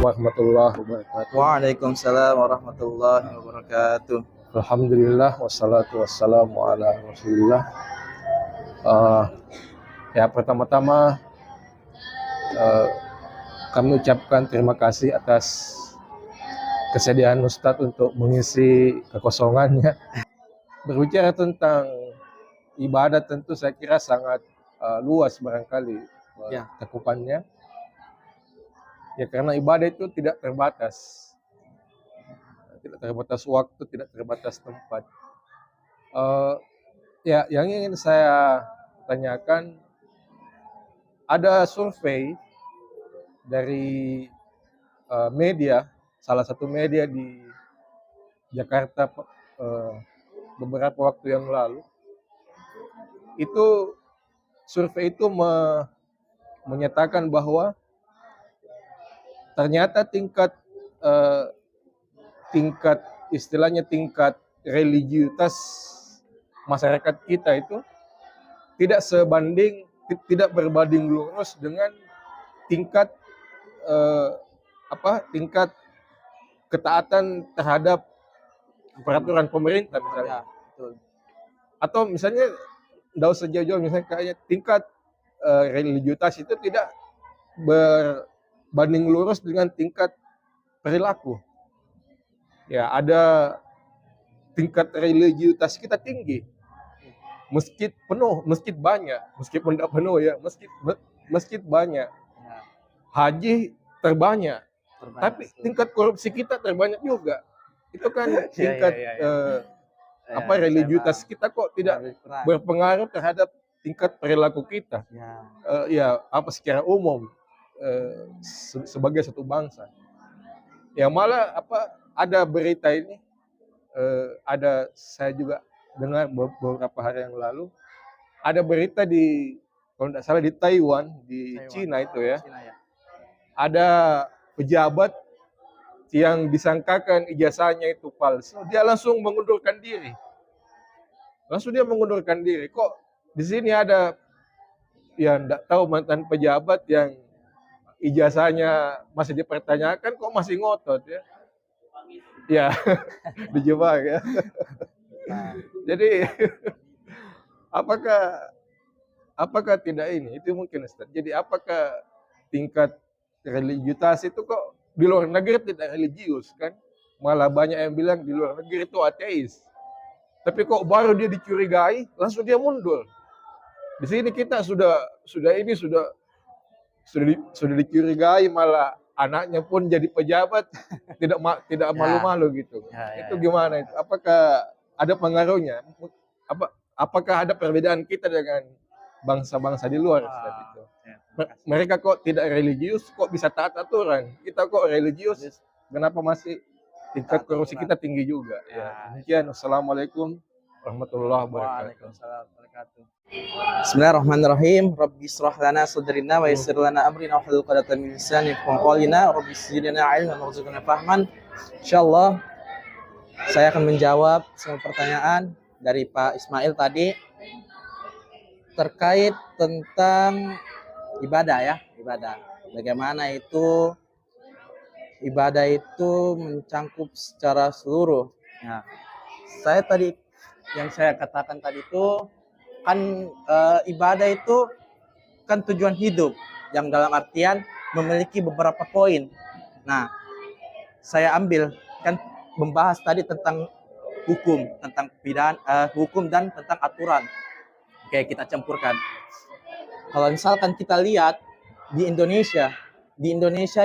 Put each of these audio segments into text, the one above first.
warahmatullahi wabarakatuh. Waalaikumsalam warahmatullahi wabarakatuh. Alhamdulillah wassalatu wassalamu ala Rasulillah. Pertama-tama kami ucapkan terima kasih atas kesediaan Ustadz untuk mengisi kekosongannya. Berbicara tentang ibadah tentu saya kira sangat luas barangkali cakupannya. Ya, karena ibadah itu tidak terbatas. Tidak terbatas waktu, tidak terbatas tempat. Yang ingin saya tanyakan, ada survei dari media, salah satu media di Jakarta beberapa waktu yang lalu. Itu survei itu menyatakan bahwa ternyata tingkat religiusitas masyarakat kita itu tidak berbanding lurus dengan tingkat ketaatan terhadap peraturan pemerintah misalnya. Atau misalnya tidak usah jauh-jauh, misalnya kayak tingkat religiusitas itu tidak berbanding lurus dengan tingkat perilaku. Ya, ada tingkat religiusitas kita tinggi, masjid penuh, masjid banyak, meskipun tidak penuh ya, masjid banyak, haji terbanyak, tapi tingkat korupsi kita terbanyak juga. Itu kan tingkat religiusitas kita kok tidak berpengaruh terhadap tingkat perilaku kita. Secara umum sebagai satu bangsa. Ya, malah ada berita ini, saya juga dengar beberapa hari yang lalu, ada berita kalau tidak salah di Taiwan, di Cina itu ya. Ada pejabat yang disangkakan ijazahnya itu palsu, dia langsung mengundurkan diri. Kok di sini ada yang tidak tahu mantan pejabat yang ijazahnya masih dipertanyakan, kok masih ngotot ya? Ya, dijebak ya. Jadi apakah tidak ini? Itu mungkin Ustaz. Jadi apakah tingkat religiusitas itu kok di luar negeri tidak religius kan? Malah banyak yang bilang di luar negeri itu ateis. Tapi kok baru dia dicurigai, langsung dia mundur. Di sini kita sudah dicurigai, malah anaknya pun jadi pejabat, tidak malu-malu gitu. Itu gimana itu? Apakah ada pengaruhnya? Apakah ada perbedaan kita dengan bangsa-bangsa di luar? Itu? Mereka kok tidak religius, kok bisa taat aturan? Kita kok religius, kenapa masih tingkat korupsi kita tinggi juga? Demikian. Assalamualaikum warahmatullahi wabarakatuh. Bismillahirrahmanirrahim. Rabbi shrah lana sadrina wa yassir lana amrina wahlul 'uqdatam min lisani yafqahu qawlana. Rabbi zidna ilman warzuqna fahman. Insyaallah saya akan menjawab semua pertanyaan dari Pak Ismail tadi terkait tentang ibadah ya, ibadah. Bagaimana itu ibadah itu mencangkup secara seluruh. Nah, yang saya katakan tadi itu kan ibadah itu kan tujuan hidup yang dalam artian memiliki beberapa poin. Nah, saya ambil kan membahas tadi tentang hukum, tentang hukum dan tentang aturan. Oke, kita campurkan. Kalau misalkan kita lihat di Indonesia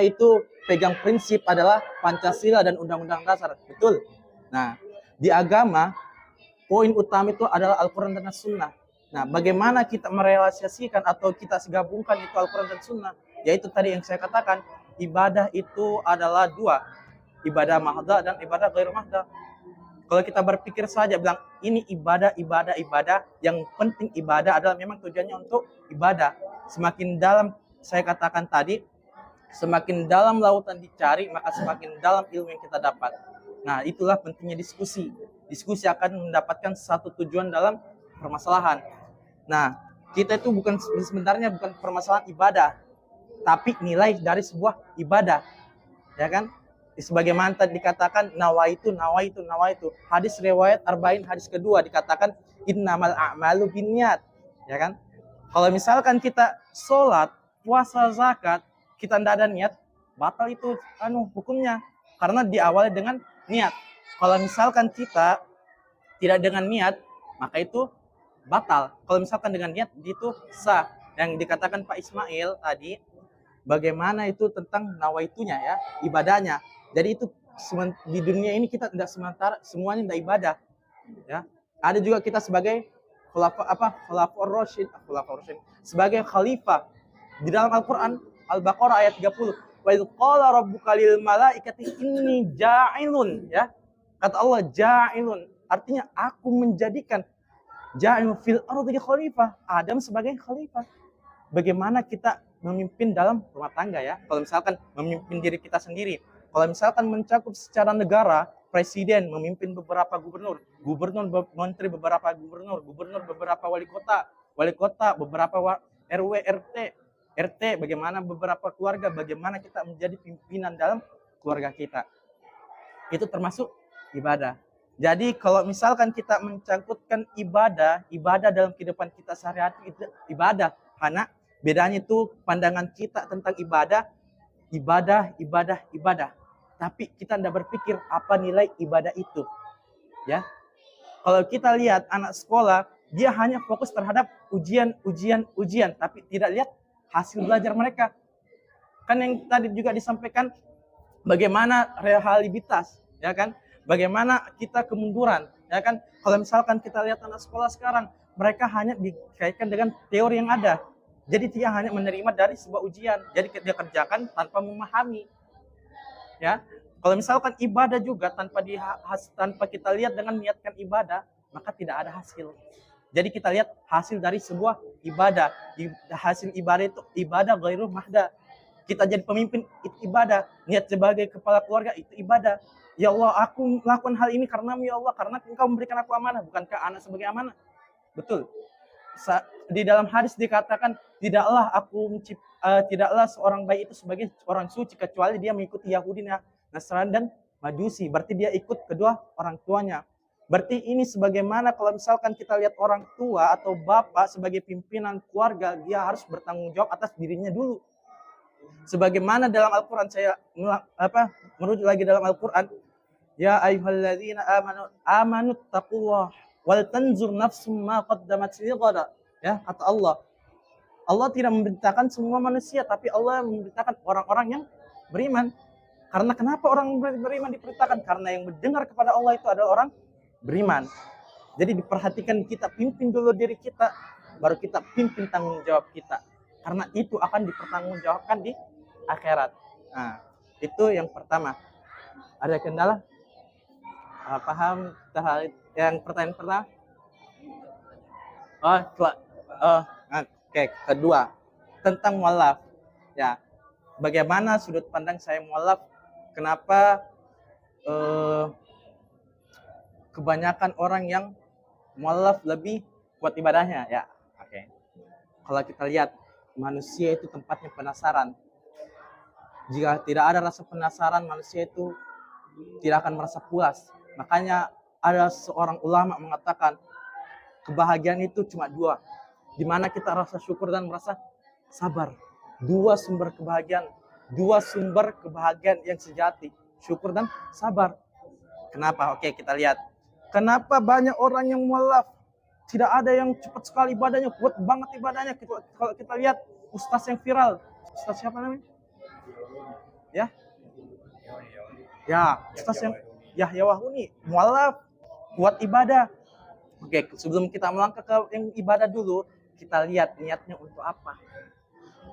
itu pegang prinsip adalah Pancasila dan Undang-Undang Dasar, betul? Nah, di agama poin utama itu adalah Al-Quran dan As-Sunnah. Nah, bagaimana kita merealisasikan atau kita gabungkan itu Al-Quran dan Sunnah? Yaitu tadi yang saya katakan, ibadah itu adalah dua. Ibadah mahda dan ibadah ghair mahda. Kalau kita berpikir saja bilang, ini ibadah, yang penting ibadah adalah memang tujuannya untuk ibadah. Semakin dalam, saya katakan tadi, semakin dalam lautan dicari, maka semakin dalam ilmu yang kita dapat. Nah, itulah pentingnya diskusi. Diskusi akan mendapatkan satu tujuan dalam permasalahan. Nah, kita itu sebenarnya bukan permasalahan ibadah, tapi nilai dari sebuah ibadah. ya kan? Sebagaimana tadi dikatakan nawaitu, nawaitu, nawaitu. Hadis riwayat Arba'in hadis kedua dikatakan innamal a'malu binniyat, ya kan? Kalau misalkan kita sholat, puasa, zakat, kita tidak ada niat, batal itu hukumnya karena diawali dengan niat. Kalau misalkan kita tidak dengan niat, maka itu batal. Kalau misalkan dengan niat, itu sah. Yang dikatakan Pak Ismail tadi, bagaimana itu tentang nawaitunya ya, ibadahnya. Jadi itu di dunia ini kita tidak sementara semuanya tidak ibadah, ya. Ada juga kita sebagai khulafaur rasyid, sebagai khalifah. Di dalam Al-Qur'an Al-Baqarah ayat 30, wa idz qala rabbuka lil malaikati inni ja'ilun, ya. Kata Allah ja'ilun, artinya aku menjadikan ja'ilun fil ardi khalifah, Adam sebagai khalifah. Bagaimana kita memimpin dalam rumah tangga ya. Kalau misalkan memimpin diri kita sendiri, kalau misalkan mencakup secara negara, presiden memimpin beberapa gubernur, menteri beberapa gubernur beberapa wali kota beberapa RW, RT, bagaimana beberapa keluarga, bagaimana kita menjadi pimpinan dalam keluarga kita. Itu termasuk ibadah. Jadi kalau misalkan kita mencangkutkan ibadah dalam kehidupan kita sehari-hari, itu ibadah. Karena bedanya itu pandangan kita tentang ibadah. Tapi kita tidak berpikir apa nilai ibadah itu. Ya. Kalau kita lihat anak sekolah, dia hanya fokus terhadap ujian, tapi tidak lihat hasil belajar mereka. Kan yang tadi juga disampaikan bagaimana realitas, ya kan? Bagaimana kita kemunduran, ya kan? Kalau misalkan kita lihat anak sekolah sekarang, mereka hanya dikaitkan dengan teori yang ada. Jadi dia hanya menerima dari sebuah ujian. Jadi dia kerjakan tanpa memahami. Ya, kalau misalkan ibadah juga tanpa kita lihat dengan niatkan ibadah, maka tidak ada hasil. Jadi kita lihat hasil dari sebuah ibadah. Hasil ibadah itu ibadah ghairu mahda. Kita jadi pemimpin itu ibadah. Niat sebagai kepala keluarga itu ibadah. Ya Allah, aku melakukan hal ini karena ya Allah, karena Engkau memberikan aku amanah, bukankah anak sebagai amanah? Betul. Di dalam hadis dikatakan tidaklah seorang bayi itu sebagai orang suci kecuali dia mengikuti Yahudi, Nasrani dan Majusi. Berarti dia ikut kedua orang tuanya. Berarti ini sebagaimana kalau misalkan kita lihat orang tua atau bapak sebagai pimpinan keluarga, dia harus bertanggung jawab atas dirinya dulu. Sebagaimana dalam Al-Qur'an, saya merujuk lagi dalam Al-Qur'an, ya ayyuhalladzina amanu taqullah wal tanzur nafsum ma qaddamat lighada. Ya, kata Allah. Allah tidak memberitakan semua manusia, tapi Allah memberitakan orang-orang yang beriman. Karena kenapa orang beriman diperintahkan? Karena yang mendengar kepada Allah itu adalah orang beriman. Jadi diperhatikan, kita pimpin dulu diri kita, baru kita pimpin tanggung jawab kita. Karena itu akan dipertanggungjawabkan di akhirat. Nah, itu yang pertama. Ada kendala? Paham yang pertanyaan pertama? Oke, kedua tentang mualaf. Ya, bagaimana sudut pandang saya mualaf? Kenapa kebanyakan orang yang mualaf lebih kuat ibadahnya? Ya, oke. Kalau kita lihat, manusia itu tempatnya penasaran. Jika tidak ada rasa penasaran, manusia itu tidak akan merasa puas. Makanya ada seorang ulama mengatakan, kebahagiaan itu cuma dua, di mana kita rasa syukur dan merasa sabar. Dua sumber kebahagiaan yang sejati, syukur dan sabar. Kenapa? Oke, kita lihat. Kenapa banyak orang yang mualaf? Tidak ada yang cepat sekali ibadahnya, kuat banget ibadahnya. Kalau kita lihat ustaz yang viral, ustaz siapa namanya? Ya, ustaz yang Yahya Wahuni, mualaf, kuat ibadah. Oke, sebelum kita melangkah ke yang ibadah dulu, kita lihat niatnya untuk apa.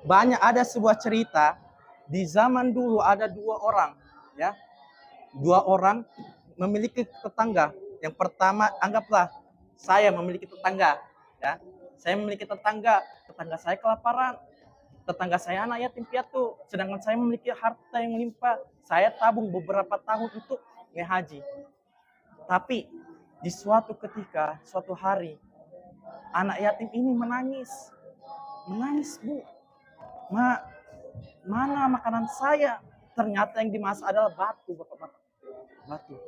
Banyak ada sebuah cerita, di zaman dulu ada dua orang, ya. Dua orang memiliki tetangga. Yang pertama, anggaplah saya memiliki tetangga, ya. Saya memiliki tetangga saya kelaparan. Tetangga saya anak yatim piatu, sedangkan saya memiliki harta yang melimpah. Saya tabung beberapa tahun untuk haji. Tapi di suatu ketika, suatu hari, anak yatim ini menangis, Bu. Mana makanan saya? Ternyata yang dimasak adalah batu, bapak-bapak. Batu.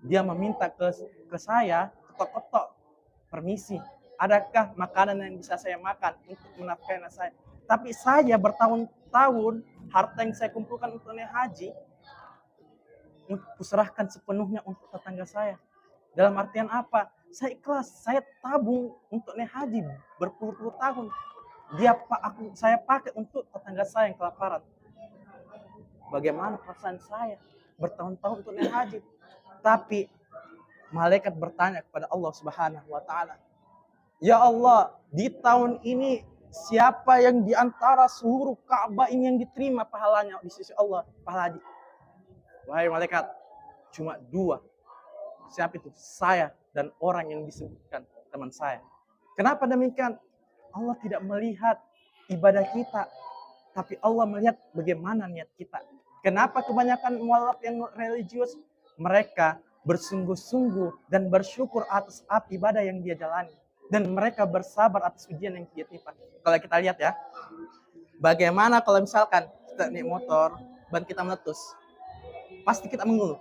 Dia meminta ke saya, ketok-ketok, permisi, adakah makanan yang bisa saya makan untuk menafkahi anak saya? Tapi saya bertahun-tahun, harta yang saya kumpulkan untuk naik haji, kuserahkan sepenuhnya untuk tetangga saya. Dalam artian apa? Saya ikhlas, saya tabung untuk naik haji berpuluh-puluh tahun. Saya pakai untuk tetangga saya yang kelaparan. Bagaimana perasaan saya bertahun-tahun untuk naik haji? Tapi malaikat bertanya kepada Allah Subhanahu wa taala, "Ya Allah, di tahun ini siapa yang di antara seluruh Ka'bah ini yang diterima pahalanya di sisi Allah, pahala haji?" Wahai malaikat, cuma 2. Siapa itu? Saya dan orang yang disebutkan teman saya. Kenapa demikian? Allah tidak melihat ibadah kita, tapi Allah melihat bagaimana niat kita. Kenapa kebanyakan mualaf yang religius? Mereka bersungguh-sungguh dan bersyukur atas ibadah yang dia jalani. Dan mereka bersabar atas ujian yang dia timpa. Kalau kita lihat ya, bagaimana kalau misalkan kita naik motor, ban kita meletus, pasti kita mengeluh.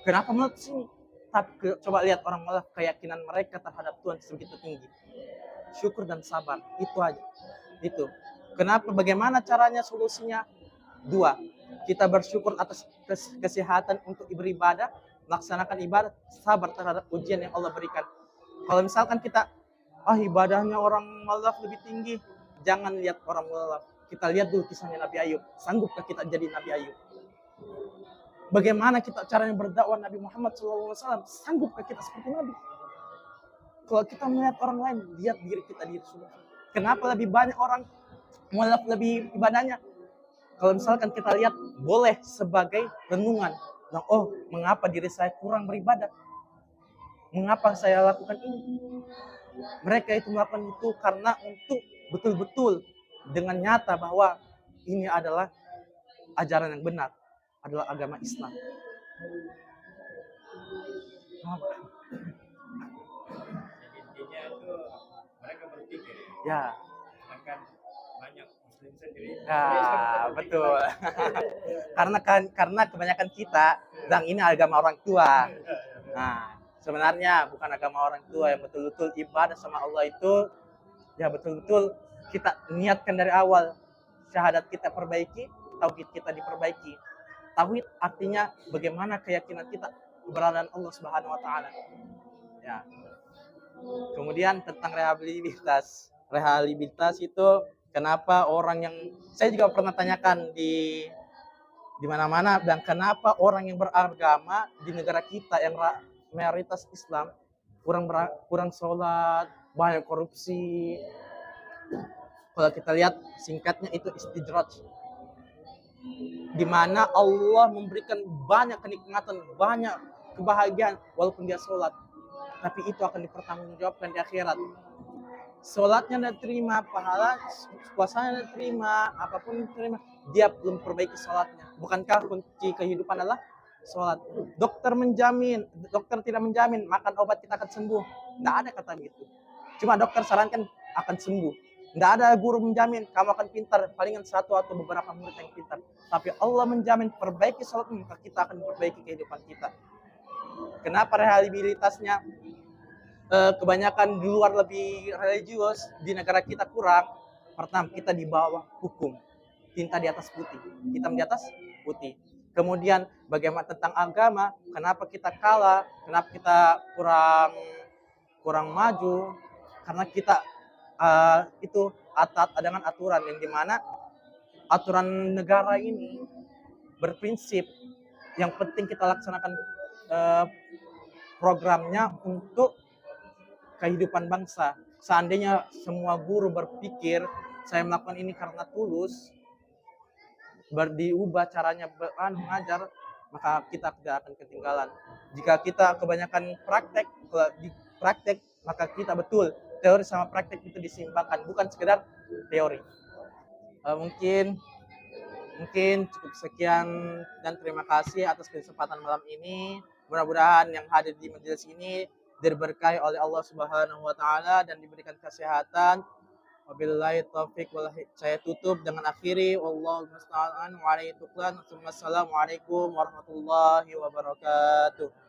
Kenapa meletus ini? Tapi coba lihat orang malah keyakinan mereka terhadap Tuhan sebegitu tinggi. Syukur dan sabar, itu aja. Itu. Kenapa? Bagaimana caranya, solusinya? 2. Kita bersyukur atas kesehatan untuk beribadah, melaksanakan ibadah, sabar terhadap ujian yang Allah berikan. Kalau misalkan kita, ibadahnya orang malaf lebih tinggi, jangan lihat orang malaf. Kita lihat dulu kisahnya Nabi Ayub. Sanggupkah kita jadi Nabi Ayub? Bagaimana kita caranya berdakwah Nabi Muhammad SAW? Sanggupkah kita seperti Nabi? Kalau kita melihat orang lain, lihat diri kita diri sendiri. Kenapa lebih banyak orang mualaf lebih ibadahnya? Kalau misalkan kita lihat, boleh sebagai renungan. Nah, mengapa diri saya kurang beribadah? Mengapa saya lakukan ini? Mereka itu melakukan itu karena untuk betul-betul dengan nyata bahwa ini adalah ajaran yang benar, adalah agama Islam. Intinya itu mereka berpikir Ya. akan banyak muslim sendiri. Betul. karena kebanyakan kita bilang ini agama orang tua. Nah, sebenarnya bukan agama orang tua. Yang betul-betul ibadah sama Allah itu ya betul-betul kita niatkan dari awal. Syahadat kita perbaiki, tauhid kita diperbaiki. Tauhid artinya bagaimana keyakinan kita keberadaan Allah Subhanahu wa taala. Ya. Kemudian tentang rehabilitas. Rehabilitas itu kenapa orang yang saya juga pernah tanyakan di mana-mana, dan kenapa orang yang beragama di negara kita yang mayoritas Islam kurang sholat, banyak korupsi. Kalau kita lihat singkatnya itu istidraj, di mana Allah memberikan banyak kenikmatan, banyak kebahagiaan walaupun dia sholat, tapi itu akan dipertanggungjawabkan di akhirat. Sholatnya diterima, pahala puasanya diterima, apapun diterima, dia belum perbaiki sholatnya. Bukankah kunci kehidupan adalah sholat? Dokter tidak menjamin makan obat kita akan sembuh. Tidak ada kata gitu. Cuma dokter sarankan akan sembuh. Tidak ada guru menjamin kamu akan pintar, palingan 1 atau beberapa murid yang pintar. Tapi Allah menjamin perbaiki sholatmu, maka kita akan perbaiki kehidupan kita. Kenapa rehabilitasnya kebanyakan di luar lebih religius, di negara kita kurang? Pertama, kita di bawah hukum, tinta di atas putih, hitam di atas putih. Kemudian bagaimana tentang agama? Kenapa kita kalah? Kenapa kita kurang maju? Karena kita itu dengan aturan yang dimana aturan negara ini berprinsip yang penting kita laksanakan programnya untuk kehidupan bangsa. Seandainya semua guru berpikir saya melakukan ini karena tulus, diubah caranya mengajar, maka kita tidak akan ketinggalan. Jika kita kebanyakan praktek, maka kita betul teori sama praktek itu diseimbangkan, bukan sekedar teori. Mungkin cukup sekian dan terima kasih atas kesempatan malam ini. Mudah-mudahan yang hadir di majelis ini diberkahi oleh Allah Subhanahu wa taala dan diberikan kesehatan, Wabillahi taufik saya tutup dengan akhiri wallahu musta'an wa alaihi tuklan. Assalamualaikum warahmatullahi wabarakatuh.